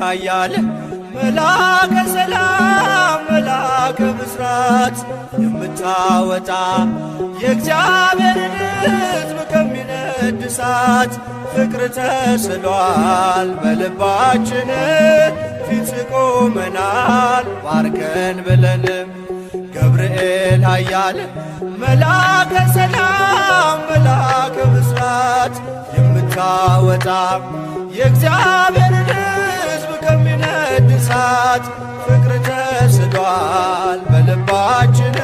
ኃያል መላከ ሰላም መላከ ብስራት የምታወጣ የእግዚአብሔርን ሕዝብ ከሚነድ እሳት ፍቅር ተስሏል በልባችን ፊት ቆመናል ባርከን ብለን ገብርኤል ኃያል መላከ ሰላም መላከ ብስራት የምታወጣ የእግዚአብሔርን ሕዝብ ከሚነድ እሳት ፍቅር ተስሏል በልባችን